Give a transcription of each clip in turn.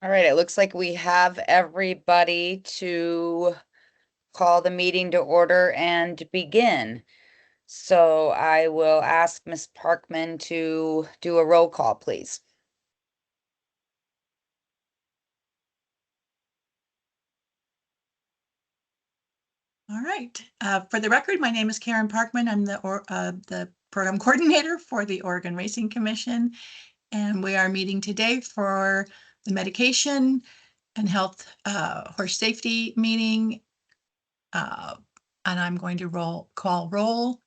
All right, it looks like we have everybody to call the meeting to order and begin. So I will ask Ms. Parkman to do a roll call, please. All right. For the record, my name is Karen Parkman. I'm the program coordinator for the Oregon Racing Commission, and we are meeting today for the medication and health horse safety meeting. And I'm going to call roll.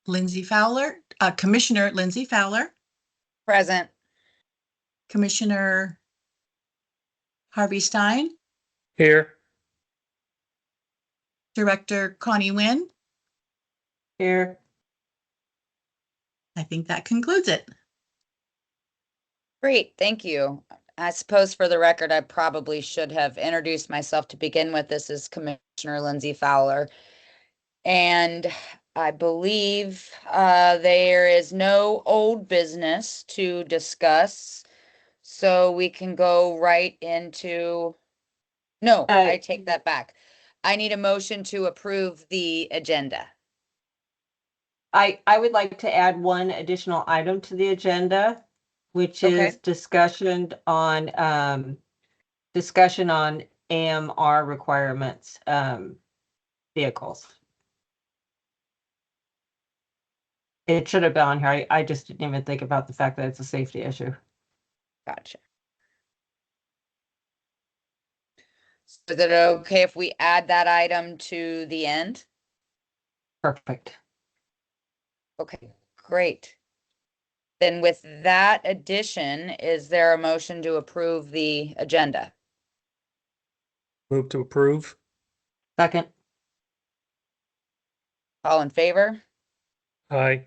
Lindsay Fowler, Commissioner Lindsay Fowler, Present. Commissioner Harvey Stein, Here. Director Connie Nguyen. Here. I think that concludes it. Great, thank you. I suppose for the record, I probably should have introduced myself to begin with. This is Commissioner Lindsay Fowler. And I believe there is no old business to discuss. So we can go right into, no, I take that back. I need a motion to approve the agenda. I would like to add one additional item to the agenda, which Okay. is discussion on AMR requirements, vehicles. It should have been on here. I just didn't even think about the fact that it's a safety issue. Gotcha. Is it okay if we add that item to the end? Perfect. Okay, great. Then with that addition, is there a motion to approve the agenda? Move to approve. Second. All in favor? Aye.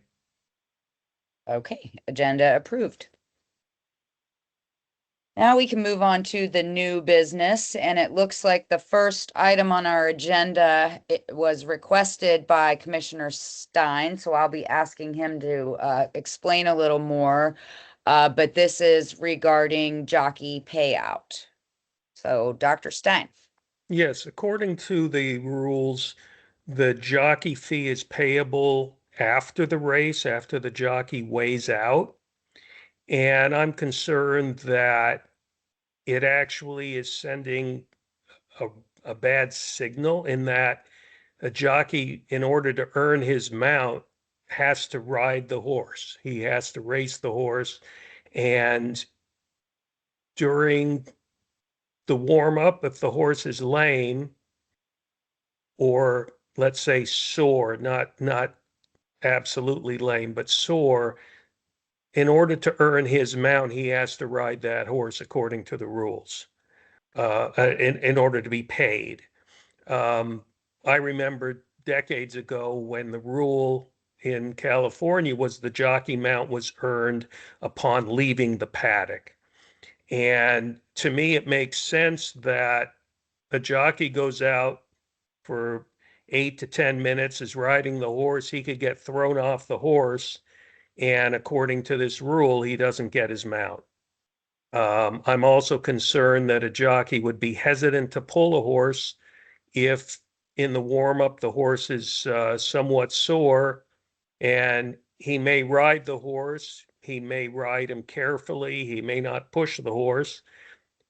Okay, agenda approved. Now we can move on to the new business, and it looks like the first item on our agenda, it was requested by Commissioner Stein, so I'll be asking him to explain a little more. But this is regarding jockey payout. So Dr. Stein. Yes, according to the rules, the jockey fee is payable after the race, after the jockey weighs out. And I'm concerned that it actually is sending a bad signal in that a jockey, in order to earn his mount, has to ride the horse. He has to race the horse. And during the warm up, if the horse is lame or let's say sore, not absolutely lame, but sore, in order to earn his mount, he has to ride that horse according to the rules in order to be paid. I remember decades ago when the rule in California was the jockey mount was earned upon leaving the paddock. And to me, it makes sense that a jockey goes out for 8 to 10 minutes, is riding the horse. He could get thrown off the horse. And according to this rule, he doesn't get his mount. I'm also concerned that a jockey would be hesitant to pull a horse if in the warm up the horse is somewhat sore, and he may ride the horse. He may ride him carefully. He may not push the horse.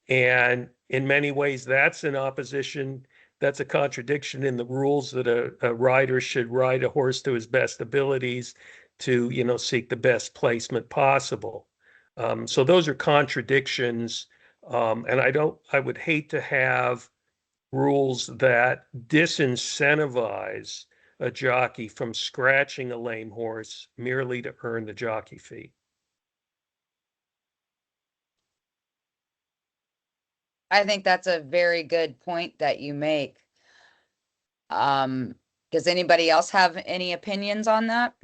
And in many ways, that's an opposition. That's a contradiction in the rules that a rider should ride a horse to his best abilities to, seek the best placement possible. So those are contradictions. And I would hate to have rules that disincentivize a jockey from scratching a lame horse merely to earn the jockey fee. I think that's a very good point that you make. Does anybody else have any opinions on that?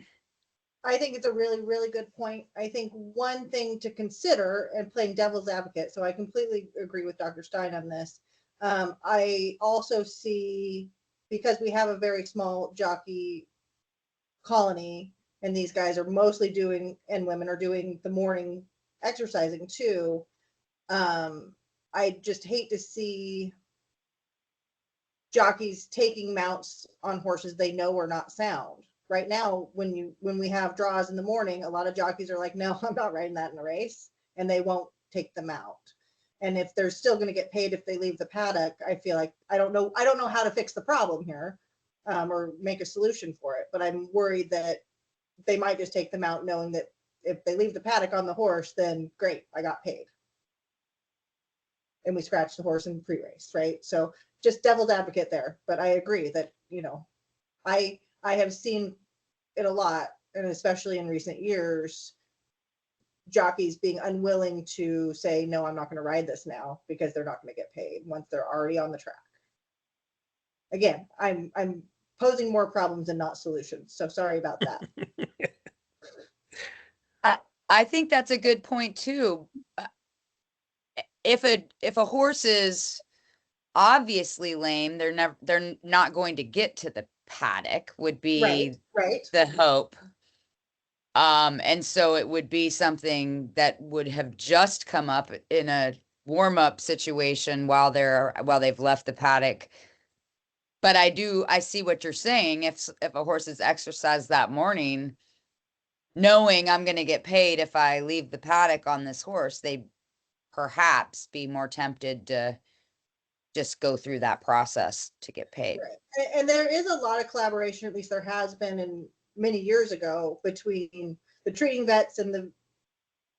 I think it's a really, really good point. I think one thing to consider, and playing devil's advocate, so I completely agree with Dr. Stein on this. I also see, because we have a very small jockey colony, and these guys are mostly doing, and women are doing the morning exercising too. I just hate to see jockeys taking mounts on horses they know are not sound. Right now, when we have draws in the morning, a lot of jockeys are like, no, I'm not riding that in a race, and they won't take them out. And if they're still going to get paid if they leave the paddock, I feel like I don't know how to fix the problem here, or make a solution for it. But I'm worried that they might just take them out knowing that if they leave the paddock on the horse, then great, I got paid. And we scratch the horse in pre-race, right? So just devil's advocate there. But I agree that, I have seen it a lot, and especially in recent years, jockeys being unwilling to say, no, I'm not going to ride this now because they're not going to get paid once they're already on the track. Again, I'm posing more problems and not solutions. So sorry about that. I think that's a good point too. If a horse is obviously lame, they're not going to get to the paddock, would be Right. the hope. And so it would be something that would have just come up in a warm-up situation while they've left the paddock. But I see what you're saying. If a horse is exercised that morning, knowing I'm going to get paid if I leave the paddock on this horse, they perhaps be more tempted to just go through that process to get paid. Right. And there is a lot of collaboration, at least there has been in many years ago, between the treating vets and the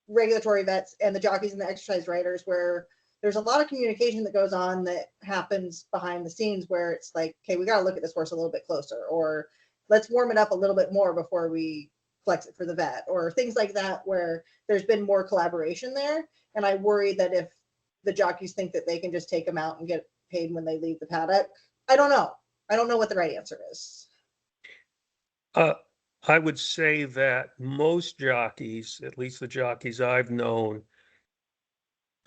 regulatory vets and the jockeys and the exercise riders, where there's a lot of communication that goes on that happens behind the scenes where it's like, okay, we got to look at this horse a little bit closer, or let's warm it up a little bit more before we flex it for the vet, or things like that, where there's been more collaboration there. And I worry that if the jockeys think that they can just take them out and get paid when they leave the paddock, I don't know what the right answer is. I would say that most jockeys, at least the jockeys I've known,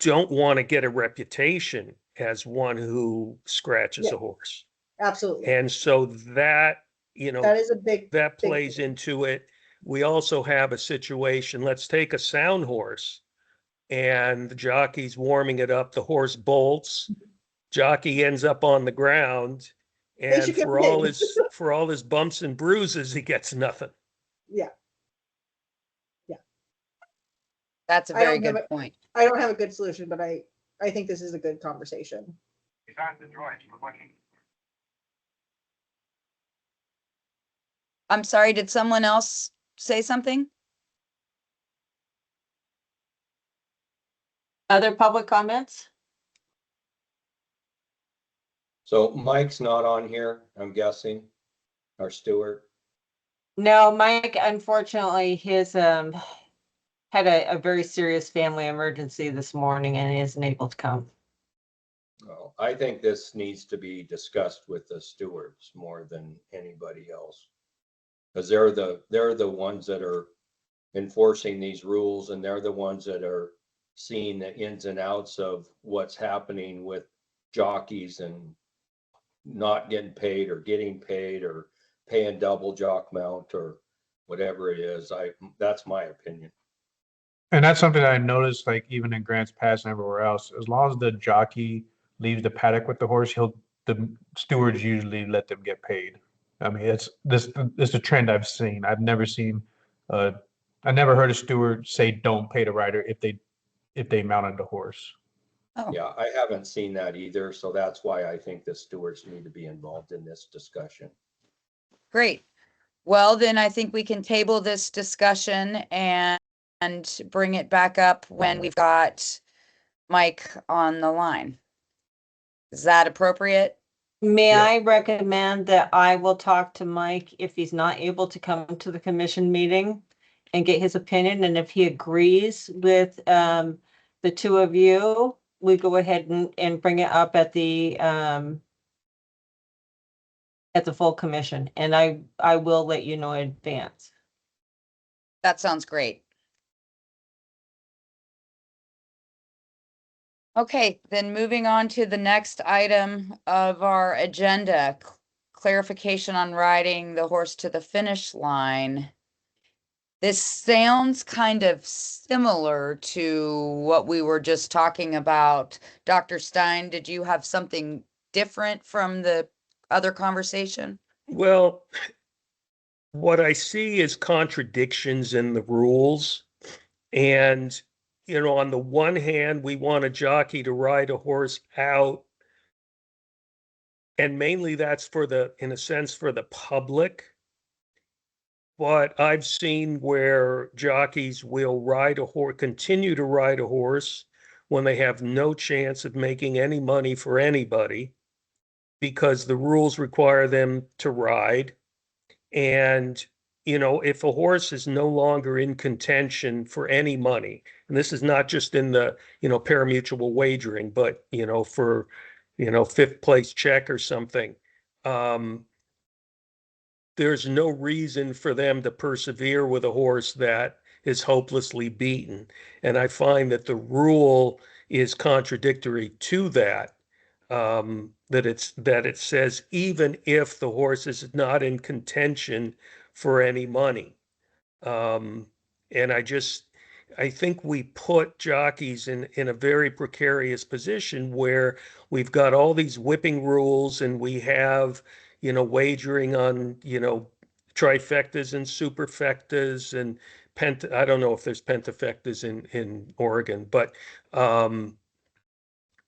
don't want to get a reputation as one who scratches a horse. Absolutely. And so that, that is a big, that big plays thing. into it. We also have a situation, let's take a sound horse, and the jockey's warming it up, the horse bolts, jockey ends up on the ground, and should get for all paid. for all his bumps and bruises, he gets nothing. Yeah. That's a I don't very have good point. I don't have a good solution, but I think this is a good conversation. I'm sorry, did someone else say something? Other public comments? So Mike's not on here, I'm guessing, our Stewart. No, Mike, unfortunately, his had a very serious family emergency this morning and isn't able to come. Well, I think this needs to be discussed with the stewards more than anybody else. Because they're the ones that are enforcing these rules, and they're the ones that are seeing the ins and outs of what's happening with jockeys and not getting paid or getting paid or paying double jock mount or whatever it is. That's my opinion. And that's something that I noticed, like even in Grants Pass and everywhere else. As long as the jockey leaves the paddock with the horse, the stewards usually let them get paid. I mean, it's a trend I've seen. I've never seen, I never heard a steward say don't pay the rider if they mounted the horse. Oh, Yeah, I haven't seen that either. So that's why I think the stewards need to be involved in this discussion. great. Well, then I think we can table this discussion and bring it back up when we've got Mike on the line. Is that appropriate? May Yeah. I recommend that I will talk to Mike if he's not able to come to the commission meeting and get his opinion, and if he agrees with the two of you, we go ahead and bring it up at the full commission, and I will let you know in advance. That sounds great. Okay, then moving on to the next item of our agenda, clarification on riding the horse to the finish line. This sounds kind of similar to what we were just talking about. Dr. Stein, did you have something different from the other conversation? Well, what I see is contradictions in the rules. And, on the one hand, we want a jockey to ride a horse out. And mainly that's in a sense, for the public. But I've seen where jockeys will continue to ride a horse when they have no chance of making any money for anybody because the rules require them to ride. And, if a horse is no longer in contention for any money, and this is not just in the, parimutuel wagering, but, for, fifth place check or something, there's no reason for them to persevere with a horse that is hopelessly beaten. And I find that the rule is contradictory to that. That it says even if the horse is not in contention for any money. And I think we put jockeys in a very precarious position where we've got all these whipping rules and we have, wagering on, trifectas and superfectas and I don't know if there's pentafectas in Oregon, but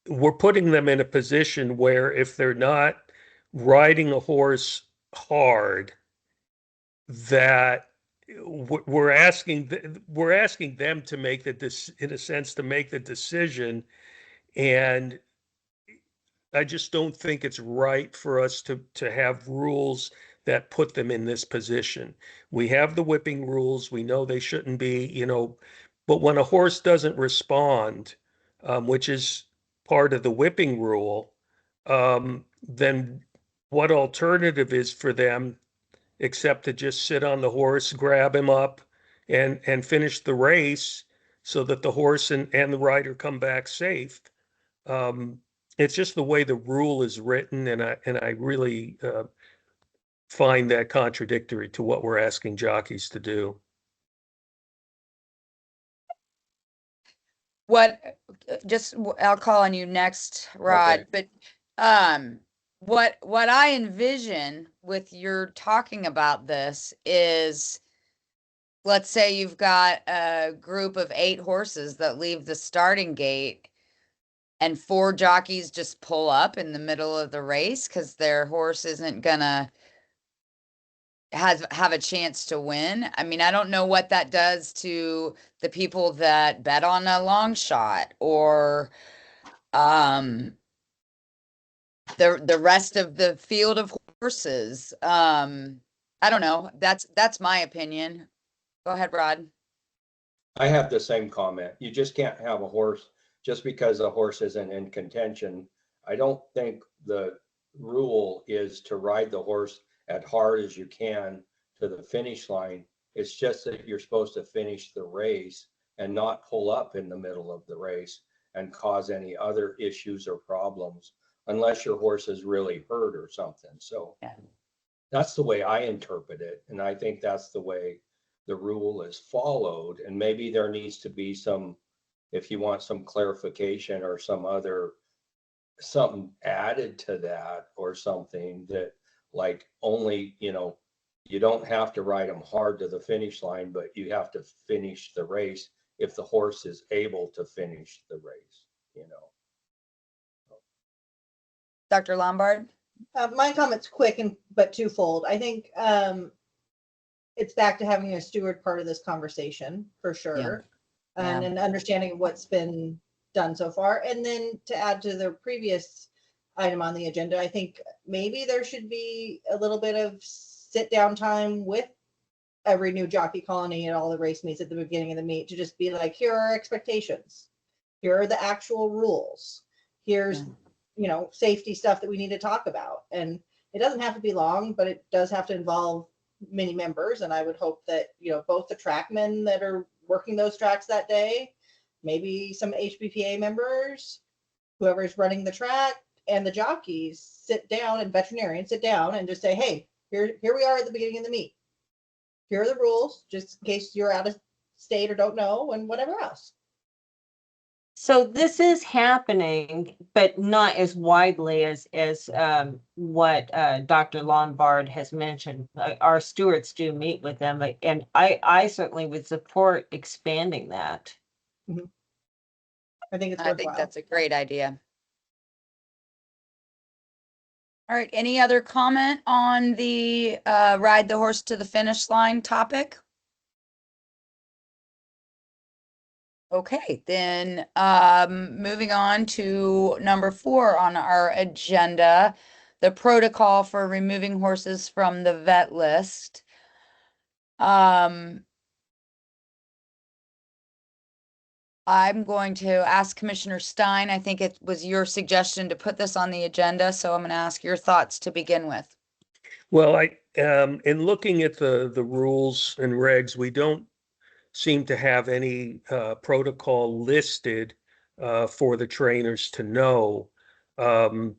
we're putting them in a position where if they're not riding a horse hard, that we're asking them to make in a sense, to make the decision. And I just don't think it's right for us to have rules that put them in this position. We have the whipping rules. We know they shouldn't be, but when a horse doesn't respond, which is part of the whipping rule, then what alternative is for them except to just sit on the horse, grab him up, and finish the race so that the horse and the rider come back safe? It's just the way the rule is written, and I really find that contradictory to what we're asking jockeys to do. I'll call on you next, Rod, Okay. but what I envision with your talking about this is, let's say you've got a group of 8 horses that leave the starting gate and 4 jockeys just pull up in the middle of the race because their horse isn't gonna have a chance to win. I mean, I don't know what that does to the people that bet on a long shot or the rest of the field of horses. I don't know. That's my opinion. Go ahead, Rod. I have the same comment. You just can't have a horse just because a horse isn't in contention. I don't think the rule is to ride the horse as hard as you can to the finish line. It's just that you're supposed to finish the race and not pull up in the middle of the race and cause any other issues or problems unless your horse is really hurt or something. So Yeah. that's the way I interpret it. And I think that's the way the rule is followed. And maybe there needs to be some, if you want some clarification or something added to that or something that like only, you don't have to ride them hard to the finish line, but you have to finish the race if the horse is able to finish the race. Dr. Lombard? My comment's quick but twofold. I think it's back to having a steward part of this conversation for sure, and an understanding of what's been done so far. And then to add to the previous item on the agenda, I think maybe there should be a little bit of sit down time with every new jockey colony and all the race meets at the beginning of the meet to just be like, here are our expectations. Here are the actual rules. Here's safety stuff that we need to talk about. And it doesn't have to be long, but it does have to involve many members. And I would hope that, both the trackmen that are working those tracks that day, maybe some HBPA members, whoever's running the track, and the jockeys sit down, and veterinarians sit down and just say, hey, here we are at the beginning of the meet. here are the rules, just in case you're out of state or don't know, and whatever else. So this is happening, but not as widely as what Dr. Lombard has mentioned. Our stewards do meet with them, and I certainly would support expanding that. I think it's I think worthwhile. that's a great idea. All right, any other comment on the ride the horse to the finish line topic? Okay, then moving on to number 4 on our agenda, the protocol for removing horses from the vet list. I'm going to ask Commissioner Stein. I think it was your suggestion to put this on the agenda, so I'm going to ask your thoughts to begin with. Well, in looking at the rules and regs, we don't seem to have any protocol listed for the trainers to know. And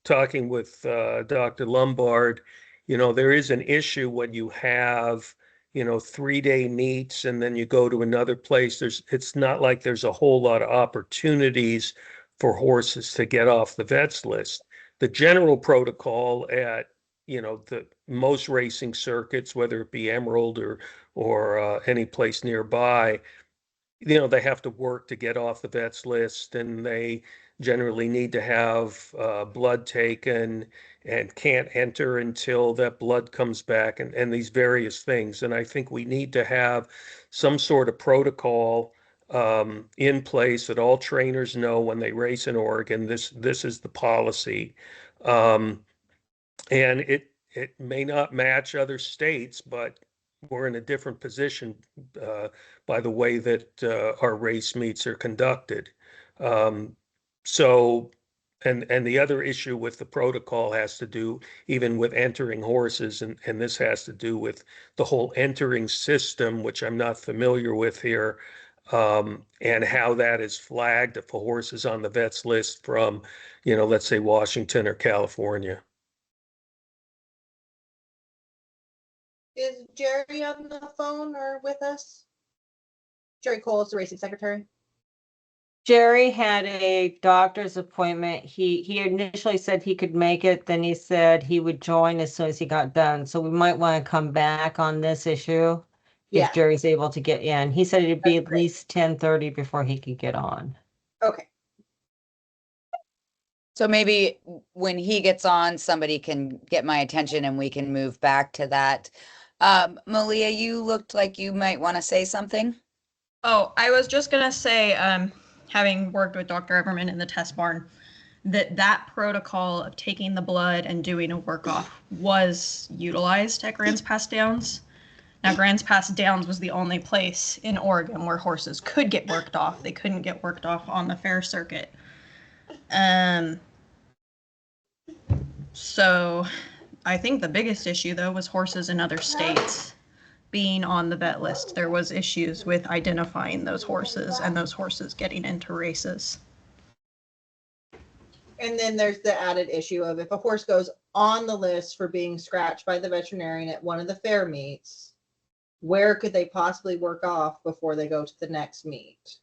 talking with Dr. Lombard, there is an issue when you have, 3-day meets and then you go to another place. It's not like there's a whole lot of opportunities for horses to get off the vets list. The general protocol at the most racing circuits, whether it be Emerald or any place nearby, they have to work to get off the vets list, and they generally need to have blood taken and can't enter until that blood comes back, and these various things. And I think we need to have some sort of protocol in place that all trainers know when they race in Oregon. This is the policy. And it may not match other states, but we're in a different position by the way that our race meets are conducted. So, and the other issue with the protocol has to do even with entering horses, and this has to do with the whole entering system, which I'm not familiar with here, and how that is flagged if a horse is on the vets list from, let's say Washington or California. Is Jerry on the phone or with us? Jerry Cole is the racing secretary. Jerry had a doctor's appointment. He initially said he could make it, then he said he would join as soon as he got done. So we might want to come back on this issue Yeah. if Jerry's able to get in. He said it'd be That's at great. least 10:30 before he could get on. Okay. So maybe when he gets on, somebody can get my attention and we can move back to that. Malia, you looked like you might want to say something. Oh, I was just gonna say, having worked with Dr. Everman in the test barn, that protocol of taking the blood and doing a work off was utilized at Grants Pass Downs. Now, Grants Pass Downs was the only place in Oregon where horses could get worked off. They couldn't get worked off on the fair circuit. So I think the biggest issue, though, was horses in other states being on the vet list. There was issues with identifying those horses and those horses getting into races. And then there's the added issue of if a horse goes on the list for being scratched by the veterinarian at one of the fair meets, where could they possibly work off before they go to the next meet?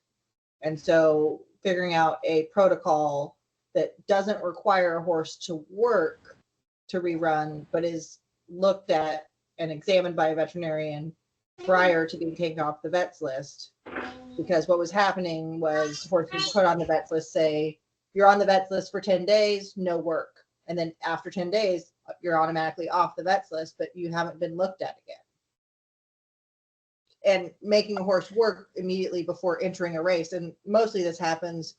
And so figuring out a protocol that doesn't require a horse to work to rerun, but is looked at and examined by a veterinarian prior to being taken off the vets list. Because what was happening was horses put on the vets list, say, you're on the vets list for 10 days, no work. And then after 10 days, you're automatically off the vets list, but you haven't been looked at again. And making a horse work immediately before entering a race. And mostly this happens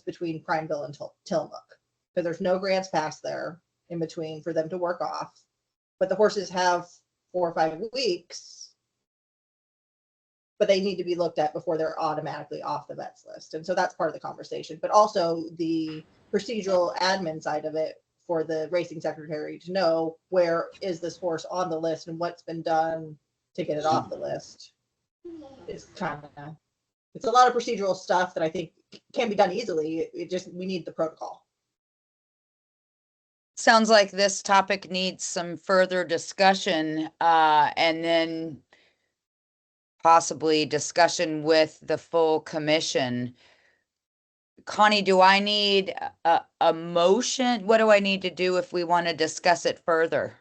between Prineville and Tillamook, because there's no Grants Pass there in between for them to work off. But the horses have 4 or 5 weeks, but they need to be looked at before they're automatically off the vets list. And so that's part of the conversation, but also the procedural admin side of it for the racing secretary to know where is this horse on the list and what's been done to get it off the list. It's a lot of procedural stuff that I think can be done easily. We need the protocol. Sounds like this topic needs some further discussion, and then possibly discussion with the full commission. Connie, do I need a motion? What do I need to do if we want to discuss it further?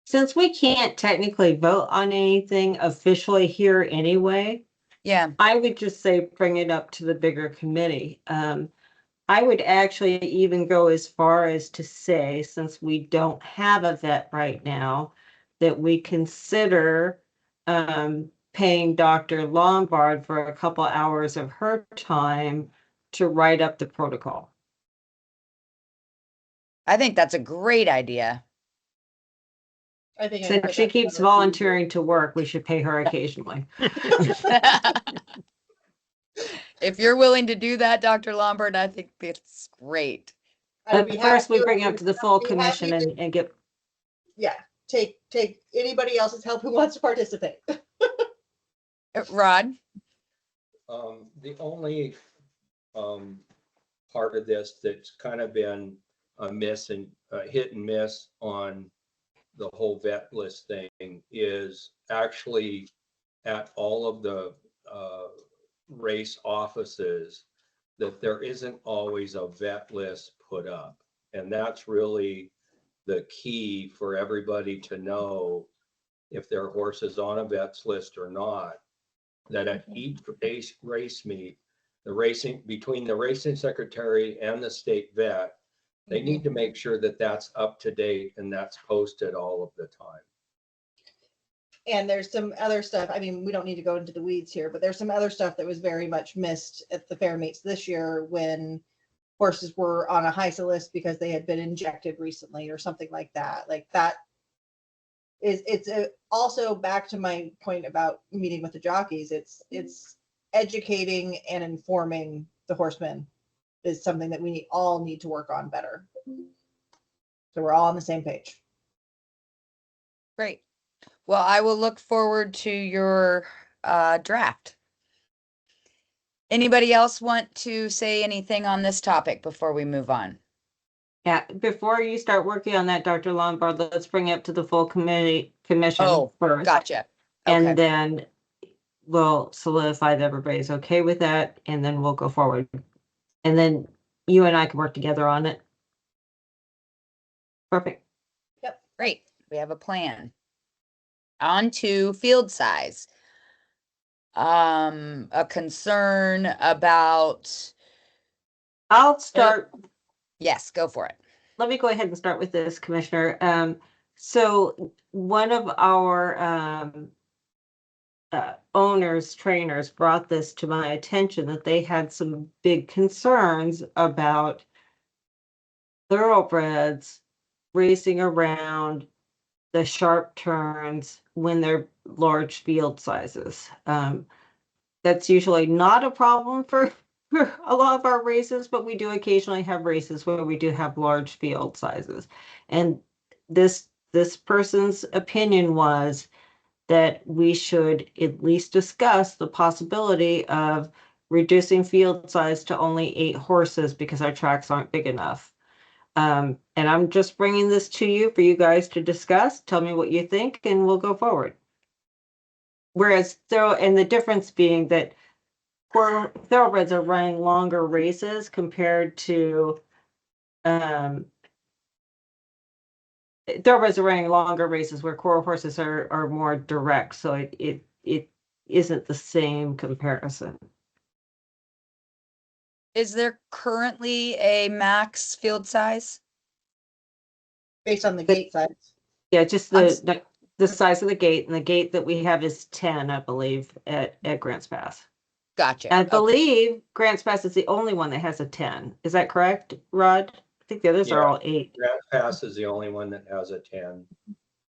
Since we can't technically vote on anything officially here anyway, Yeah, I would just say bring it up to the bigger committee. I would actually even go as far as to say, since we don't have a vet right now, that we consider paying Dr. Lombard for a couple hours of her time to write up the protocol. I think that's a great idea. I think. I Since put she that keeps together. volunteering to work, we should pay her occasionally. If you're willing to do that, Dr. Lombard, I think it's great. I would But be first, we happy- bring it up to the full be commission happy to- and get, Yeah, take anybody else's help who wants to participate. Rod? The only part of this that's kind of been a miss and hit and miss on the whole vet list thing is actually at all of the race offices that there isn't always a vet list put up. And that's really the key for everybody to know if their horse is on a vet's list or not. That at each race meet, between the racing secretary and the state vet, they need to make sure that that's up to date and that's posted all of the time. And there's some other stuff. I mean, we don't need to go into the weeds here, but there's some other stuff that was very much missed at the fair meets this year when horses were on a HISA list because they had been injected recently or something like that. Like that it's also back to my point about meeting with the jockeys. It's educating and informing the horsemen is something that we all need to work on better. So we're all on the same page. Great. Well, I will look forward to your draft. Anybody else want to say anything on this topic before we move on? yeah, before you start working on that, Dr. Lombard, let's bring it up to the full commission Oh, first. gotcha. And Okay. then we'll solidify that everybody's okay with that, and then we'll go forward. And then you and I can work together on it. Perfect. Great. We have a plan. On to field size. A concern about, I'll start. yes, go for it. Let me go ahead and start with this, Commissioner. So one of our owners, trainers brought this to my attention that they had some big concerns about thoroughbreds racing around the sharp turns when they're large field sizes. That's usually not a problem for a lot of our races, but we do occasionally have races where we do have large field sizes. And this person's opinion was that we should at least discuss the possibility of reducing field size to only 8 horses because our tracks aren't big enough. And I'm just bringing this to you for you guys to discuss. Tell me what you think and we'll go forward. Whereas and the difference being that thoroughbreds are running longer races compared to thoroughbreds are running longer races where quarter horses are more direct, so it isn't the same comparison. Is there currently a max field size? Based on the gate size. Yeah, just the size of the gate, and the gate that we have is 10, I believe, at Grants Pass. Gotcha. I Okay. believe Grants Pass is the only one that has a 10. Is that correct, Rod? I think the others are Yeah. all 8. Grants Pass is the only one that has a 10.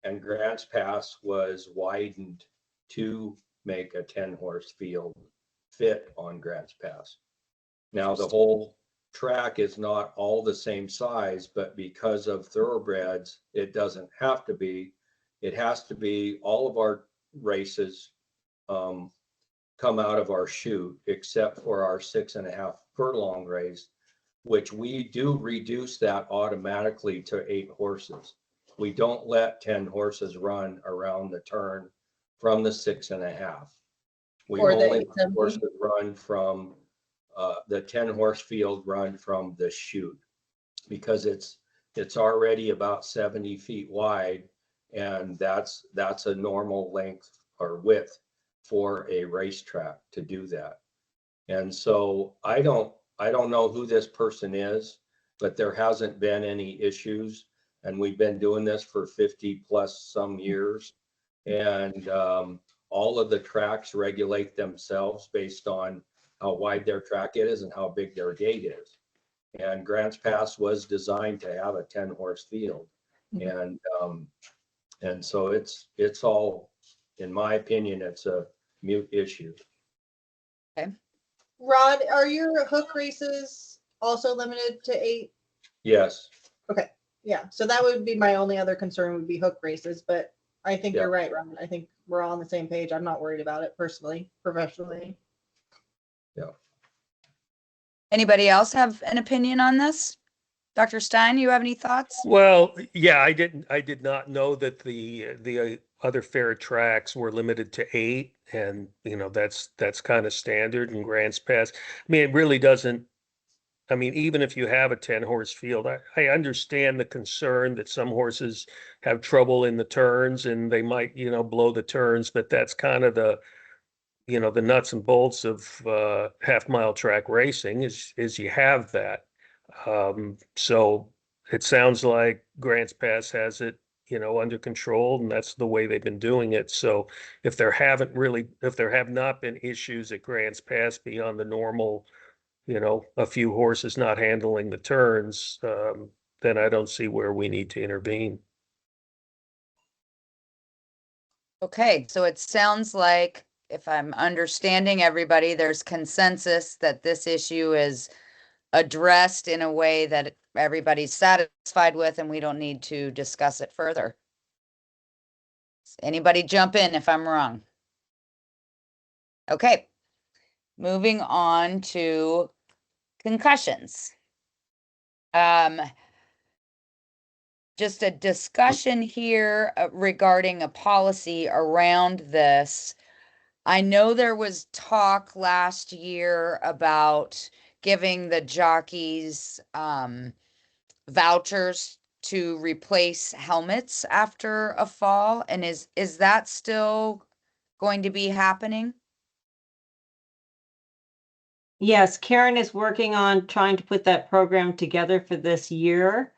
And Grants Pass was widened to make a 10-horse field fit on Grants Pass. Now, the whole track is not all the same size, but because of thoroughbreds, it doesn't have to be. It has to be all of our races come out of our chute, except for our 6.5 furlong race, which we do reduce that automatically to 8 horses. We don't let 10 horses run around the turn from the 6.5. We Or the only let 870. horses run from the 10 horse field run from the chute, because it's already about 70 feet wide, and that's a normal length or width for a racetrack to do that. And so I don't know who this person is, but there hasn't been any issues, and we've been doing this for 50 plus some years. And all of the tracks regulate themselves based on how wide their track is and how big their gate is. And Grants Pass was designed to have a 10 horse field. And so it's all, in my opinion, it's a mute issue. Rod, are your hook races also limited to 8? Yes. Okay, yeah, so that would be my only other concern would be hook races, but I think you're right, Rod. I think we're all on the same page. I'm not worried about it personally, professionally. Yeah. Anybody else have an opinion on this? Dr. Stein, you have any thoughts? Well, yeah, I did not know that the other fair tracks were limited to 8, and that's kind of standard in Grants Pass. I mean, it really doesn't. I mean, even if you have a 10 horse field, I understand the concern that some horses have trouble in the turns and they might, blow the turns, but that's kind of the nuts and bolts of half mile track racing is you have that. So it sounds like Grants Pass has it, under control, and that's the way they've been doing it. So if there have not been issues at Grants Pass beyond the normal, a few horses not handling the turns, then I don't see where we need to intervene. Okay, so it sounds like, if I'm understanding everybody, there's consensus that this issue is addressed in a way that everybody's satisfied with, and we don't need to discuss it further. Anybody jump in if I'm wrong? Okay, moving on to concussions. Just a discussion here regarding a policy around this. I know there was talk last year about giving the jockeys vouchers to replace helmets after a fall, and is that still going to be happening? Yes, Karen is working on trying to put that program together for this year.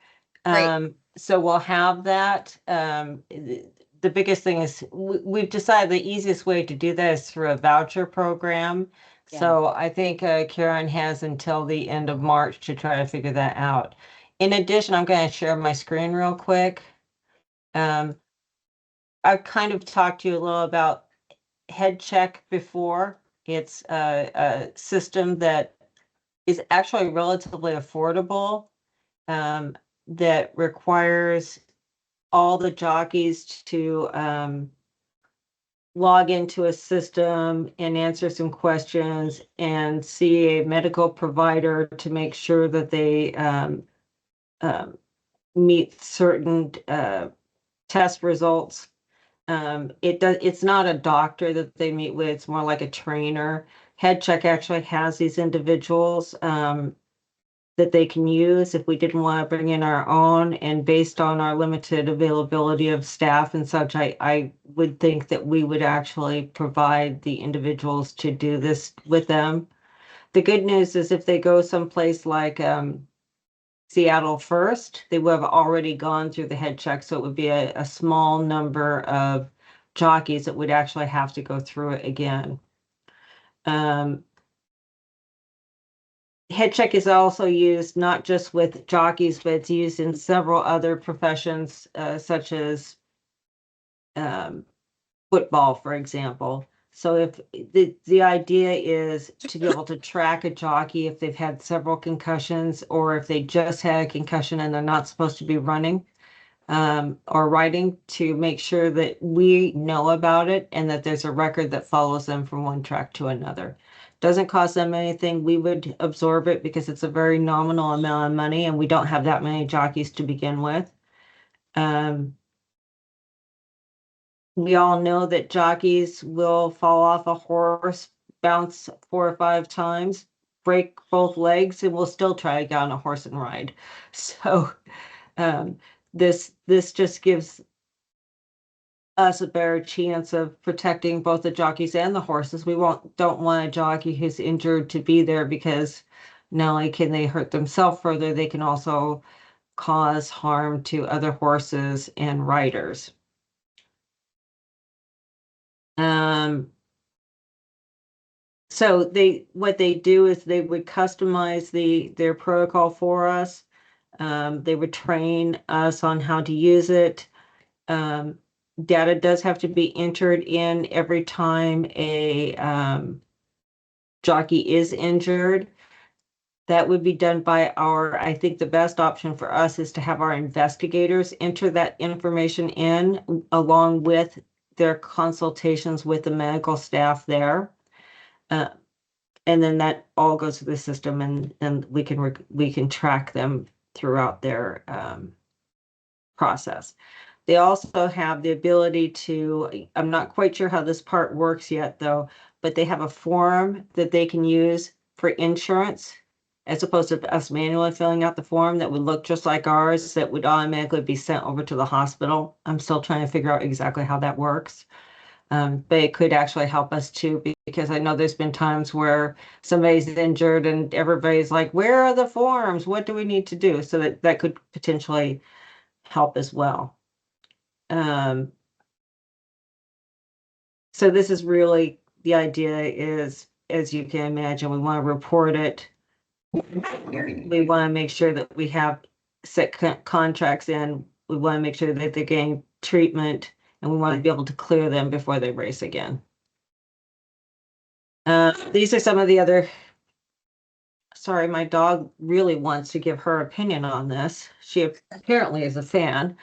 Great. So we'll have that. The biggest thing is we've decided the easiest way to do that is through a voucher program. Yeah. So I think Karen has until the end of March to try to figure that out. In addition, I'm going to share my screen real quick. I've kind of talked to you a little about Head Check before. It's a system that is actually relatively affordable, that requires all the jockeys to log into a system and answer some questions and see a medical provider to make sure that they meet certain test results. It's not a doctor that they meet with, it's more like a trainer. Head Check actually has these individuals that they can use if we didn't want to bring in our own, and based on our limited availability of staff and such, I would think that we would actually provide the individuals to do this with them. The good news is if they go someplace like Seattle First, they would have already gone through the Head Check, so it would be a small number of jockeys that would actually have to go through it again. Head Check is also used not just with jockeys, but it's used in several other professions, such as football, for example. So if the idea is to be able to track a jockey if they've had several concussions, or if they just had a concussion and they're not supposed to be running or riding, to make sure that we know about it and that there's a record that follows them from one track to another. Doesn't cost them anything. We would absorb it because it's a very nominal amount of money and we don't have that many jockeys to begin with. We all know that jockeys will fall off a horse, bounce 4 or 5 times, break both legs, and will still try to get on a horse and ride. So this just gives us a better chance of protecting both the jockeys and the horses. We don't want a jockey who's injured to be there because not only can they hurt themselves further, they can also cause harm to other horses and riders. So what they do is they would customize their protocol for us. They would train us on how to use it. Data does have to be entered in every time a jockey is injured. That would be done by I think the best option for us is to have our investigators enter that information in along with their consultations with the medical staff there. And then that all goes to the system and we can track them throughout their process. They also have the ability to, I'm not quite sure how this part works yet though, but they have a form that they can use for insurance as opposed to us manually filling out the form that would look just like ours that would automatically be sent over to the hospital. I'm still trying to figure out exactly how that works. But it could actually help us too, because I know there's been times where somebody's injured and everybody's like, where are the forms? What do we need to do? So that could potentially help as well. So this is really, the idea is, as you can imagine, we want to report it. We want to make sure that we have set contracts in. We want to make sure that they're getting treatment, and we want to be able to clear them before they race again. These are some of the other. Sorry, my dog really wants to give her opinion on this. She apparently is a fan.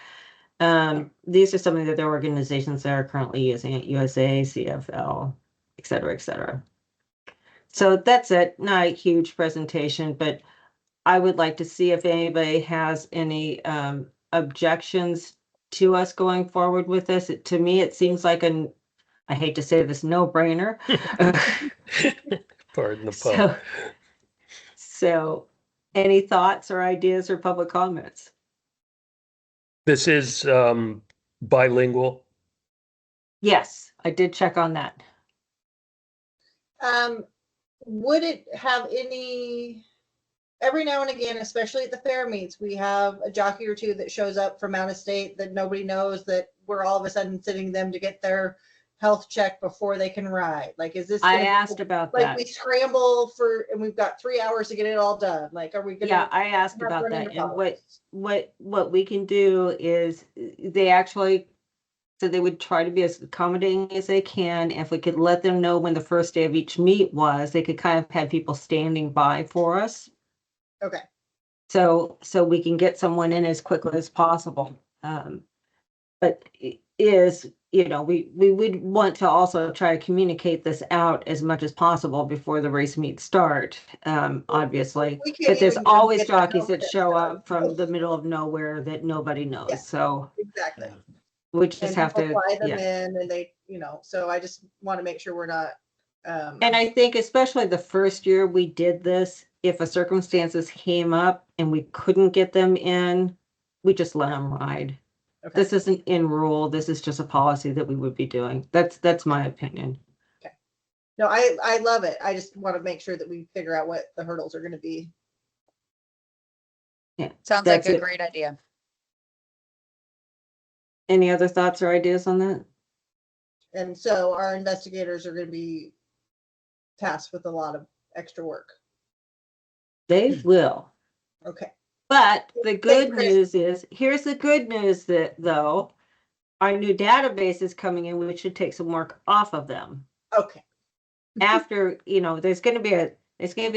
These are some of the other organizations that are currently using it: USA, CFL, et cetera, et cetera. So that's it. Not a huge presentation, but I would like to see if anybody has any objections to us going forward with this. To me, it seems like I hate to say this, no-brainer. Pardon the pun. So any thoughts or ideas or public comments? This is bilingual. Yes, I did check on that. Would it have every now and again, especially at the fair meets, we have a jockey or two that shows up from out of state that nobody knows, that we're all of a sudden sending them to get their health check before they can ride. Like, is this? I asked about like that. we scramble and we've got 3 hours to get it all done. Like, are we gonna? Yeah, I asked about that. And what we can do is they actually, so they would try to be as accommodating as they can. If we could let them know when the first day of each meet was, they could kind of have people standing by for us. Okay. So we can get someone in as quickly as possible. But it is, we would want to also try to communicate this out as much as possible before the race meets start, obviously. But there's always jockeys that show up from the middle of nowhere that nobody knows. Yeah, so exactly. We just have to fly them in, and they, so I just want to make sure we're not. And I think especially the first year we did this, if a circumstances came up and we couldn't get them in, we just let them ride. Okay. This isn't in rule. This is just a policy that we would be doing. That's my opinion. Okay. No, I love it. I just want to make sure that we figure out what the hurdles are going to be. Yeah. Sounds like a great idea. Any other thoughts or ideas on that? And so our investigators are going to be tasked with a lot of extra work. They will. Okay. But the good news is, here's the good news though, our new database is coming in, which should take some work off of them. Okay. After, there's going to be a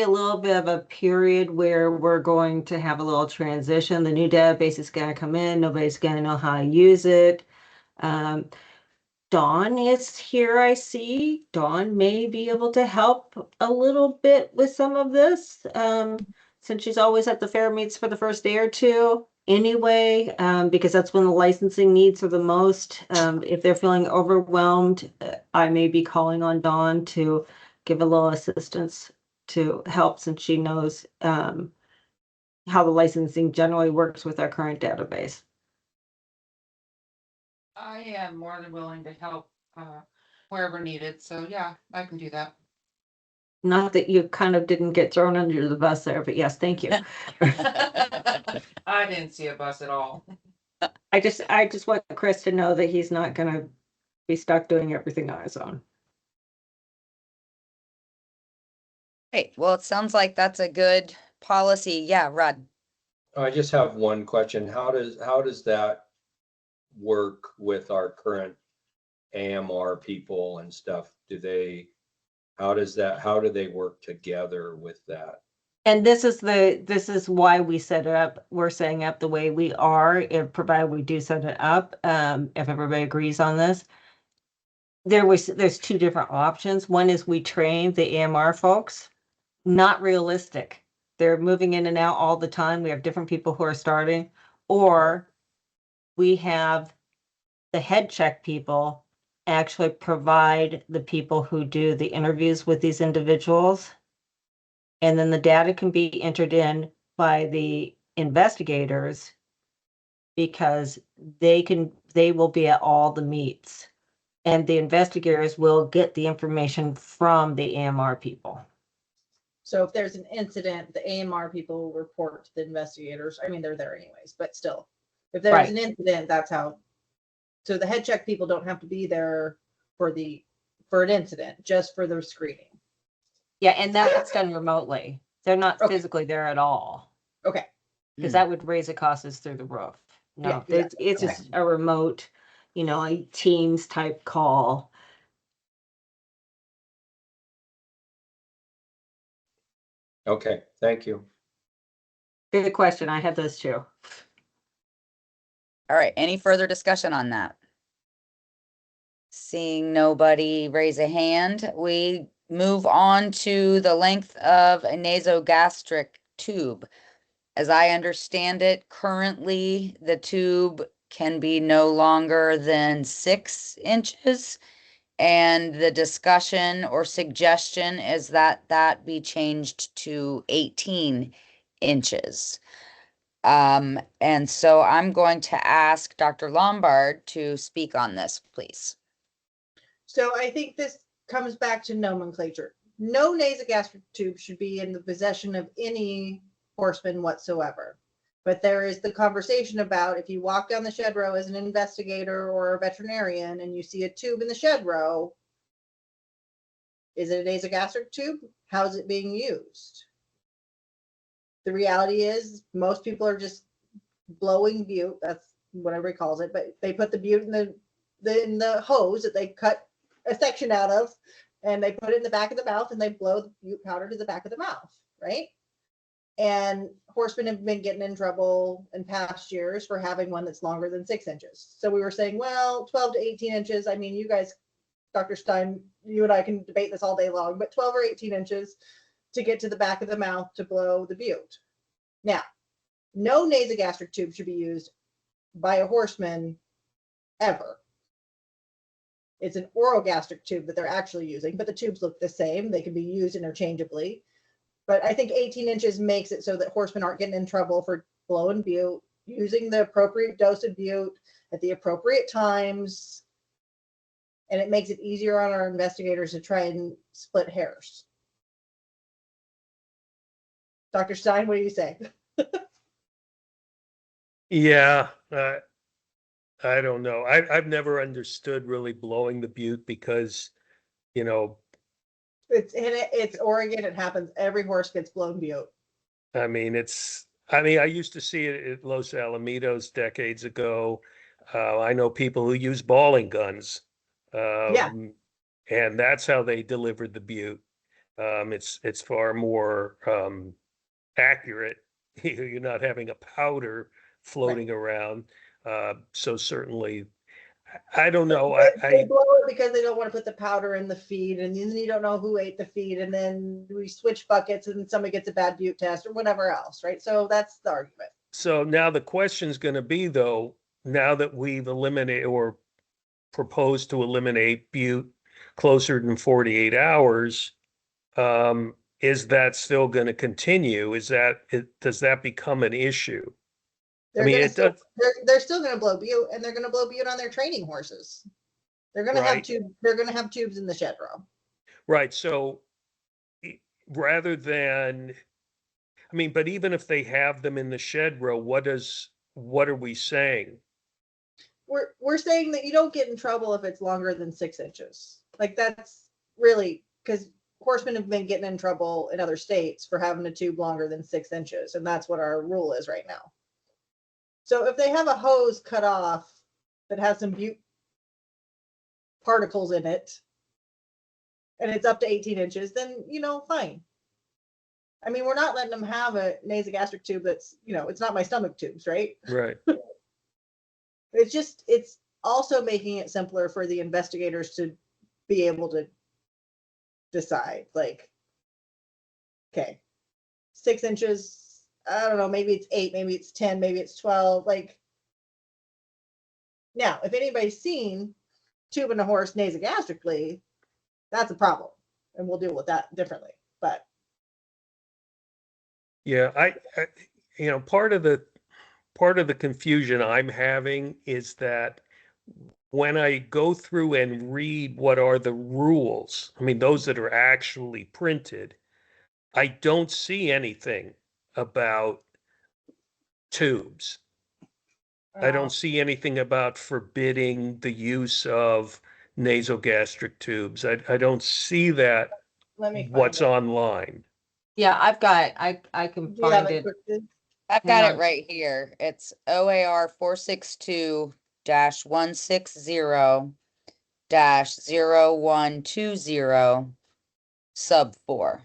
little bit of a period where we're going to have a little transition. The new database is going to come in. Nobody's going to know how to use it. Dawn is here, I see. Dawn may be able to help a little bit with some of this, since she's always at the fair meets for the first day or two anyway, because that's when the licensing needs are the most. If they're feeling overwhelmed, I may be calling on Dawn to give a little assistance to help since she knows, how the licensing generally works with our current database. I am more than willing to help wherever needed. So yeah, I can do that. Not that you kind of didn't get thrown under the bus there, but yes, thank you. I didn't see a bus at all. I just want Chris to know that he's not gonna be stuck doing everything on his own. Hey, well, it sounds like that's a good policy. Yeah, Rod. I just have one question. How does that work with our current AMR people and stuff? How do they work together with that? And this is why we set it up. We're setting up the way we are, if provided we do set it up, if everybody agrees on this. There's two different options. One is we train the AMR folks. Not realistic. They're moving in and out all the time. We have different people who are starting, or we have the head check people actually provide the people who do the interviews with these individuals. And then the data can be entered in by the investigators because they will be at all the meets. And the investigators will get the information from the AMR people. So if there's an incident, the AMR people will report to the investigators. I mean, they're there anyways, but still, if there's Right. an incident, that's how. So the head check people don't have to be there for an incident, just for the screening. Yeah, and that's done remotely. They're not Okay. physically there at all. Okay. Because Mm. that would raise the costs through the roof. No, Yeah, it's just a remote, a Teams type call. Okay, thank you. Good question. I had those too. All right, any further discussion on that? Seeing nobody raise a hand, we move on to the length of a nasogastric tube. As I understand it, currently the tube can be no longer than 6 inches. And the discussion or suggestion is that that be changed to 18 inches. And so I'm going to ask Dr. Lombard to speak on this, please. So I think this comes back to nomenclature. No nasogastric tube should be in the possession of any horseman whatsoever. But there is the conversation about if you walk down the shed row as an investigator or a veterinarian and you see a tube in the shed row, is it a nasogastric tube? How's it being used? The reality is most people are just blowing bute. That's what everybody calls it. But they put the bute in the hose that they cut a section out of, and they put it in the back of the mouth and they blow the bute powder to the back of the mouth, right? And horsemen have been getting in trouble in past years for having one that's longer than 6 inches. So we were saying, well, 12 to 18 inches. I mean, you guys, Dr. Stein, you and I can debate this all day long, but 12 or 18 inches to get to the back of the mouth to blow the bute. Now, no nasogastric tube should be used by a horseman ever. It's an orogastric tube that they're actually using, but the tubes look the same. They can be used interchangeably. But I think 18 inches makes it so that horsemen aren't getting in trouble for blowing bute, using the appropriate dose of bute at the appropriate times. And it makes it easier on our investigators to try and split hairs. Dr. Stein, what do you say? Yeah, I don't know. I've never understood really blowing the bute because, It's Oregon. It happens. Every horse gets blown bute. I used to see it at Los Alamitos decades ago. I know people who use bowling guns. Yeah. And that's how they delivered the bute. It's far more accurate. You're not having a powder floating around. So certainly, I don't know. They blow it because they don't want to put the powder in the feed, and then you don't know who ate the feed, and then we switch buckets, and somebody gets a bad bute test or whatever else, right? So that's the argument. So now the question's going to be though, now that we've eliminated or proposed to eliminate butte closer than 48 hours, is that still going to continue? Does that become an issue? They're mean, gonna it still, does- they're still gonna blow butte, and they're gonna blow butte on their training horses. They're gonna have Right. they're gonna have tubes in the shed row. Right. So rather than, but even if they have them in the shed row, what are we saying? We're saying that you don't get in trouble if it's longer than 6 inches. Like that's really, because horsemen have been getting in trouble in other states for having a tube longer than 6 inches, and that's what our rule is right now. So if they have a hose cut off that has some butte particles in it, and it's up to 18 inches, then, fine. I mean, we're not letting them have a nasogastric tube that's, it's not my stomach tubes, right? Right. It's also making it simpler for the investigators to be able to decide, like, okay, 6 inches, I don't know, maybe it's 8, maybe it's 10, maybe it's 12. Like, now, if anybody's seen tubing a horse nasogastrically, that's a problem, and we'll deal with that differently. But Yeah, part of the confusion I'm having is that when I go through and read what are the rules, those that are actually printed, I don't see anything about tubes. I don't see anything about forbidding the use of nasogastric tubes. I don't see that let me find what's it. online. Yeah, I've got, I can Do you have find it it. quick? I've Hang got on. it right here. It's OAR 462-160-0120 sub 4.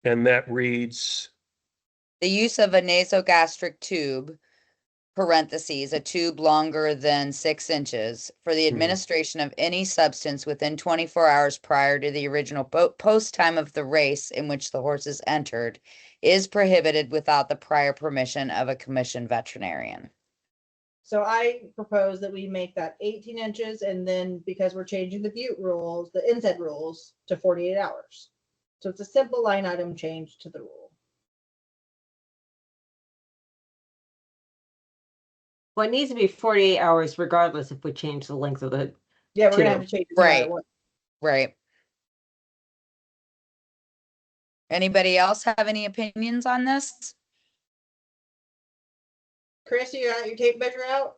And that reads, The use of a nasogastric tube, parentheses, a tube longer than 6 inches, for the administration of any substance within 24 hours prior to the original post time of the race in which the horses entered, is prohibited without the prior permission of a commissioned veterinarian. So I propose that we make that 18 inches, and then because we're changing the butte rules, the NSAID rules, to 48 hours. So it's a simple line item change to the rule. Well, it needs to be 48 hours regardless if we change the length of the, Yeah, we're gonna have Two. to change it no matter Right. what. Right. Anybody else have any opinions on this? Chris, you got your tape measure out?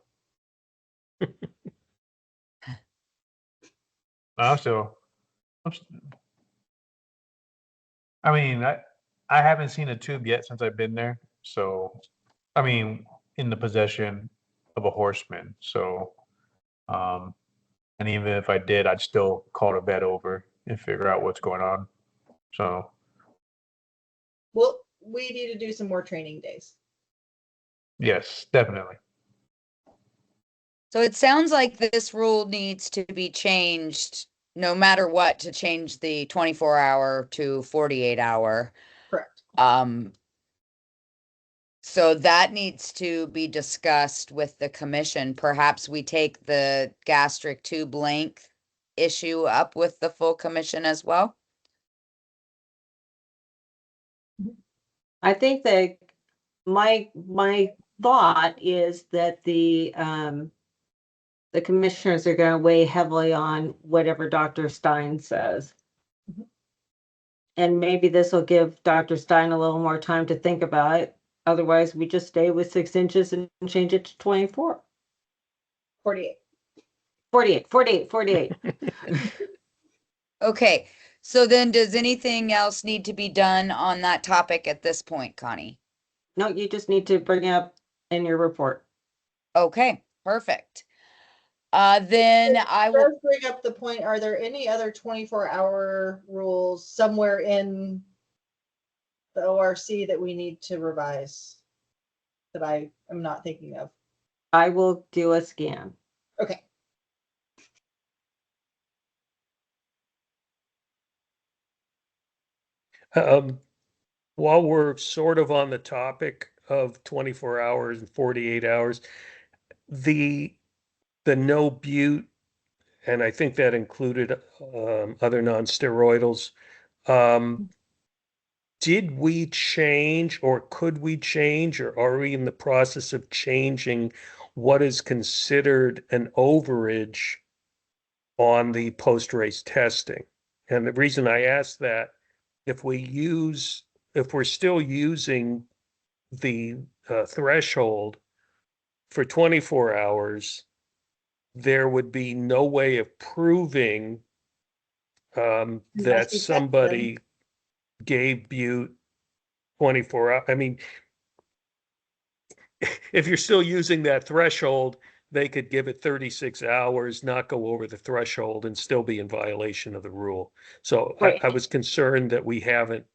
I'm still, I mean, I haven't seen a tube yet since I've been there. So, in the possession of a horseman. So, and even if I did, I'd still call the vet over and figure out what's going on. So, Well, we need to do some more training days. yes, definitely. So it sounds like this rule needs to be changed no matter what, to change the 24-hour to 48-hour. Correct. So that needs to be discussed with the commission. Perhaps we take the gastric tube length issue up with the full commission as well. I think that my thought is that the commissioners are going to weigh heavily on whatever Dr. Stein says. Mhm. And maybe this will give Dr. Stein a little more time to think about it. Otherwise, we just stay with 6 inches and change it to 24. 48. 48. Okay, so then does anything else need to be done on that topic at this point, Connie? No, you just need to bring it up in your report. Okay, perfect. Then I will. Let's bring up the point, are there any other 24-hour rules somewhere in the ORC that we need to revise that I am not thinking of? I will do a scan. Okay. While we're sort of on the topic of 24 hours and 48 hours, the no butte, and I think that included other non-steroidals. Did we change, or could we change, or are we in the process of changing what is considered an overage on the post-race testing? And the reason I ask that, if we're still using the threshold for 24 hours, there would be no way of proving Unless that we test somebody gave butte 24 hours. I mean, if you're still using that threshold, they could give it 36 hours, not go over the threshold, and still be in violation of the rule. So Right. I was concerned that we haven't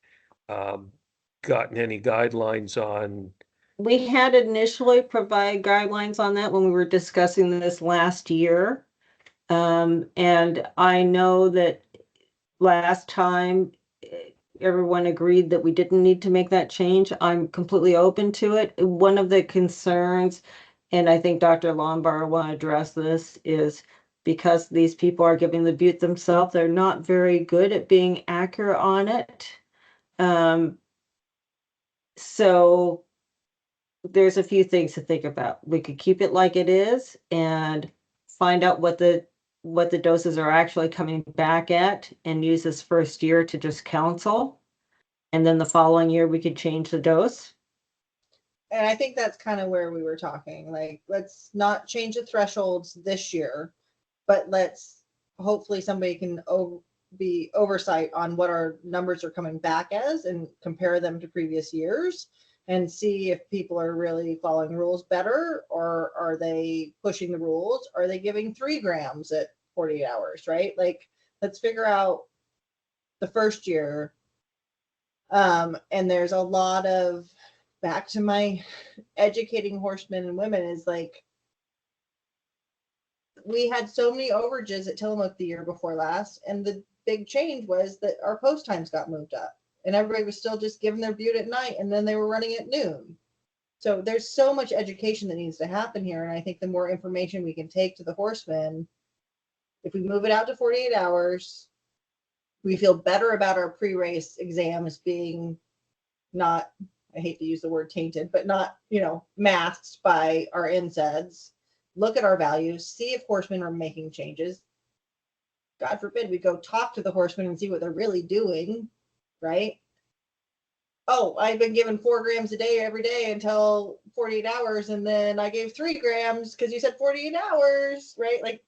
gotten any guidelines on. We had initially provided guidelines on that when we were discussing this last year. And I know that last time everyone agreed that we didn't need to make that change. I'm completely open to it. One of the concerns, and I think Dr. Lombard will address this, is because these people are giving the butte themselves, they're not very good at being accurate on it. So there's a few things to think about. We could keep it like it is and find out what the doses are actually coming back at and use this first year to just counsel. And then the following year we could change the dose. And I think that's kind of where we were talking. Like, let's not change the thresholds this year, but let's hopefully somebody can be oversight on what our numbers are coming back as and compare them to previous years and see if people are really following rules better, or are they pushing the rules? Are they giving 3 grams at 48 hours, right? Like, let's figure out the first year. And there's a lot of, back to my educating horsemen and women, is like, we had so many overages at Tillamook the year before last, and the big change was that our post times got moved up and everybody was still just giving their butte at night, and then they were running at noon. So there's so much education that needs to happen here, and I think the more information we can take to the horsemen, if we move it out to 48 hours, we feel better about our pre-race exams being not, I hate to use the word tainted, but not, masked by our NSAIDs. Look at our values, see if horsemen are making changes. God forbid we go talk to the horsemen and see what they're really doing, right? Oh, I've been given 4 grams a day every day until 48 hours, and then I gave 3 grams because you said 48 hours, right? Like,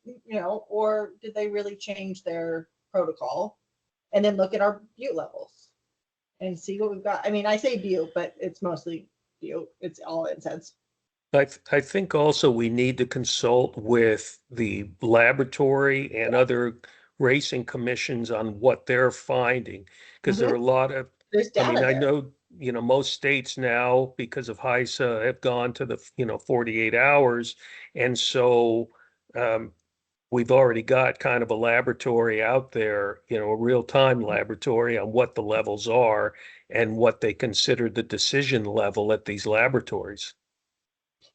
or did they really change their protocol? And then look at our butte levels and see what we've got. I mean, I say butte, but it's mostly butte. It's all NSAIDs. I think also we need to consult with the laboratory and other racing commissions on what they're finding, because there are a lot of, There's data I mean, I there. know, most states now, because of HISA, have gone to the, 48 hours. And so we've already got kind of a laboratory out there, a real-time laboratory on what the levels are and what they consider the decision level at these laboratories.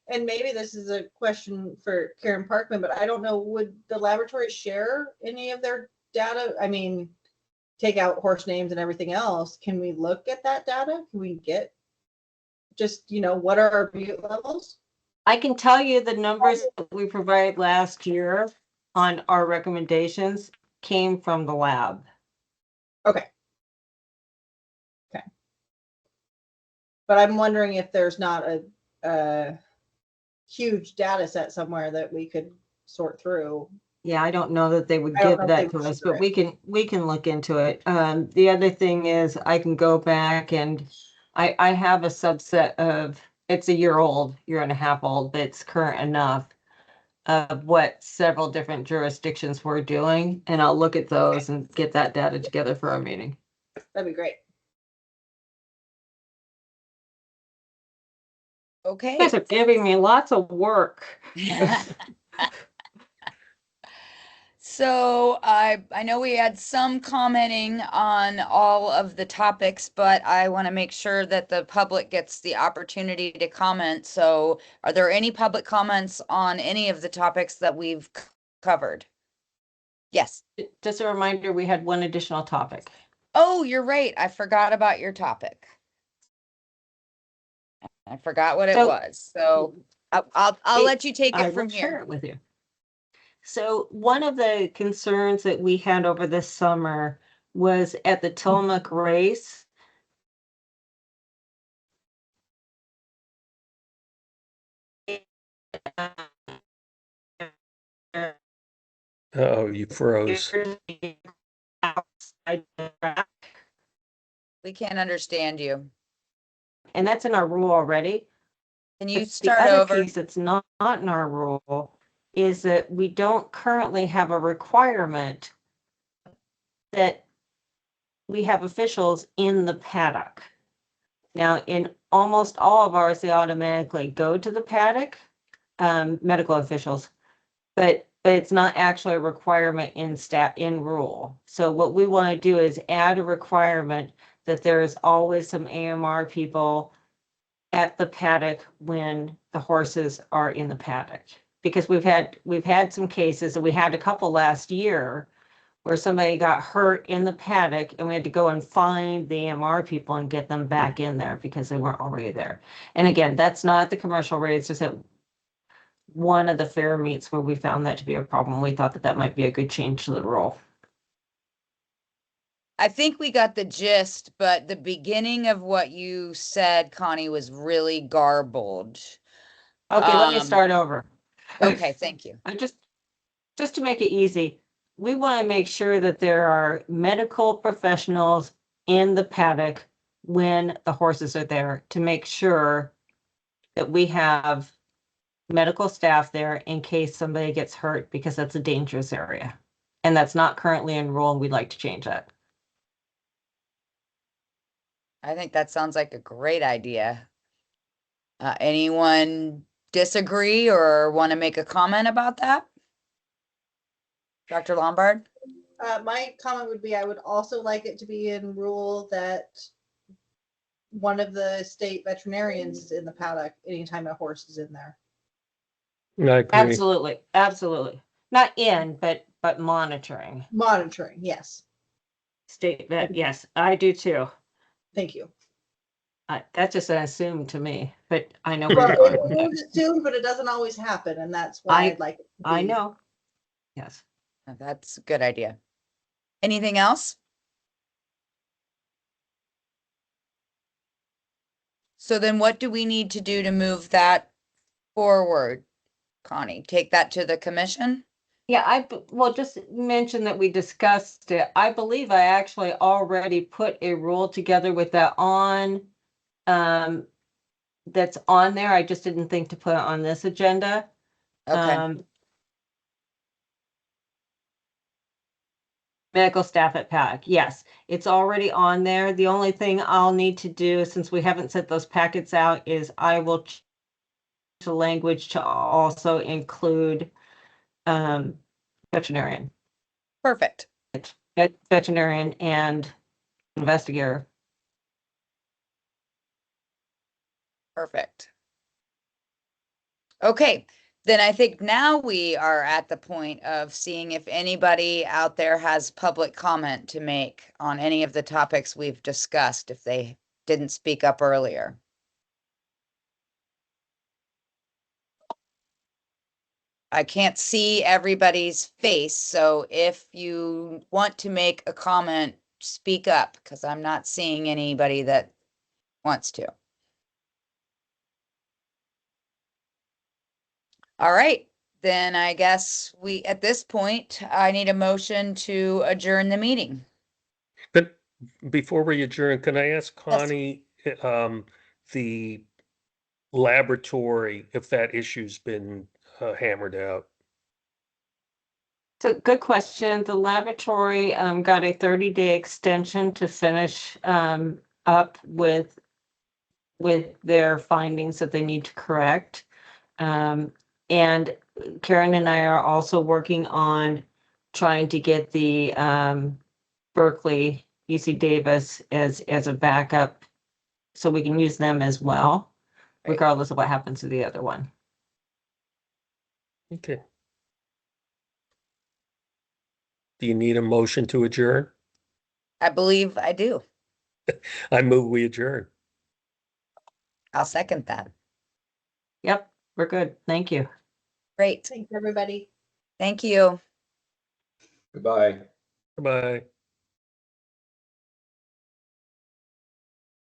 And maybe this is a question for Karen Parkman, but I don't know, would the laboratory share any of their data? I mean, take out horse names and everything else. Can we look at that data? Can we get just, what are our butte levels? I can tell you the numbers that we provided last year on our recommendations came from the lab. Okay. But I'm wondering if there's not a huge data set somewhere that we could sort through. Yeah, I don't know that they would I don't give know if that they to would us, share but it. we can look into it. The other thing is I can go back and I have a subset of, it's a year and a half old, but it's current enough of what several different jurisdictions were doing, and I'll look at those and get that data together for our meeting. That'd be great. Okay. You guys are giving me lots of work. So I know we had some commenting on all of the topics, but I want to make sure that the public gets the opportunity to comment. So are there any public comments on any of the topics that we've covered? Yes. Just a reminder, we had one additional topic. Oh, you're right. I forgot about your topic. I forgot what it So- was. So I'll let you take I it will from share here. it with you. So one of the concerns that we had over this summer was at the Tillamook race. Oh, you froze. Outside the track, We can't understand you. and that's in our rule already. Can you But start the other over? piece that's not in our rule is that we don't currently have a requirement that we have officials in the paddock. Now, in almost all of ours, they automatically go to the paddock, medical officials, but it's not actually a requirement in rule. So what we want to do is add a requirement that there is always some AMR people at the paddock when the horses are in the paddock. Because we've had some cases, and we had a couple last year where somebody got hurt in the paddock and we had to go and find the AMR people and get them back in there because they weren't already there. And again, that's not the commercial rate, it's just at one of the fair meets where we found that to be a problem. We thought that might be a good change to the rule. I think we got the gist, but the beginning of what you said, Connie, was really garbled. Okay, let me Um, start over. Okay, thank you. I just to make it easy, we want to make sure that there are medical professionals in the paddock when the horses are there to make sure that we have medical staff there in case somebody gets hurt, because that's a dangerous area. And that's not currently in rule, and we'd like to change that. I think that sounds like a great idea. Anyone disagree or want to make a comment about that? Dr. Lombard? My comment would be, I would also like it to be in rule that one of the state veterinarians is in the paddock anytime a horse is in there. I agree. Absolutely, absolutely. Not in, but monitoring. Monitoring, yes. State vet, yes, I do too. Thank you. That's just an assumed to me, but I know Well, where you're it going. is assumed, but it doesn't always happen, and that's why I'd like it to I be. know. Yes. That's a good idea. Anything else? So then what do we need to do to move that forward, Connie? Take that to the commission? Yeah, well, just mention that we discussed it. I believe I actually already put a rule together with that on, that's on there. I just didn't think to put it on this agenda. Okay, Medical staff at paddock, yes, it's already on there. The only thing I'll need to do, since we haven't sent those packets out, is I will change the language to also include veterinarian, perfect. veterinarian and investigator. Perfect. Okay, then I think now we are at the point of seeing if anybody out there has public comment to make on any of the topics we've discussed, if they didn't speak up earlier. I can't see everybody's face, so if you want to make a comment, speak up, because I'm not seeing anybody that wants to. All right, then I guess at this point, I need a motion to adjourn the meeting. But before we adjourn, can I ask Connie, the laboratory, if that issue's been hammered out? So good question. The laboratory got a 30-day extension to finish up with with their findings that they need to correct. And Karen and I are also working on trying to get the Berkeley, UC Davis as a backup, so we can use them as well, Right. regardless of what happens to the other one. Okay. Do you need a motion to adjourn? I believe I do. I move we adjourn. I'll second that. Yep, we're good. Thank you. Great. Thanks, everybody. Thank you. Goodbye. Goodbye.